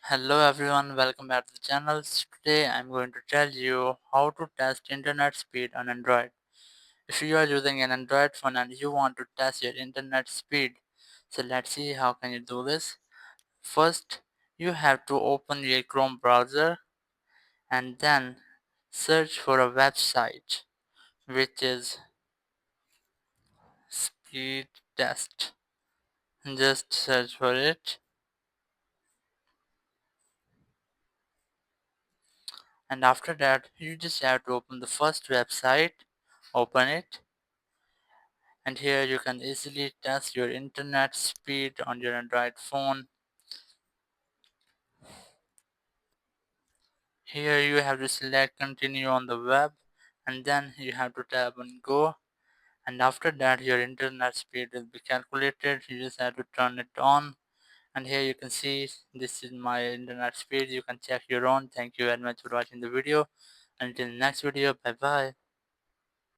Hello everyone, welcome back to the channel. Today I'm going to tell you how to test internet speed on Android. If you are using an Android phone and you want to test your internet speed, so let's see how can you do this. First, you have to open your Chrome browser and then search for a website which is speed test. Just search for it, and after that you just have to open the first website, open it, and here you can easily test your internet speed on your Android phone. Here you have to select continue on the web, and then you have to tap on go, and after that your internet speed will be calculated. You just have to turn it on, and here you can see this is my internet speed. You can check your own. Thank you very much for watching the video. Until next video, bye bye.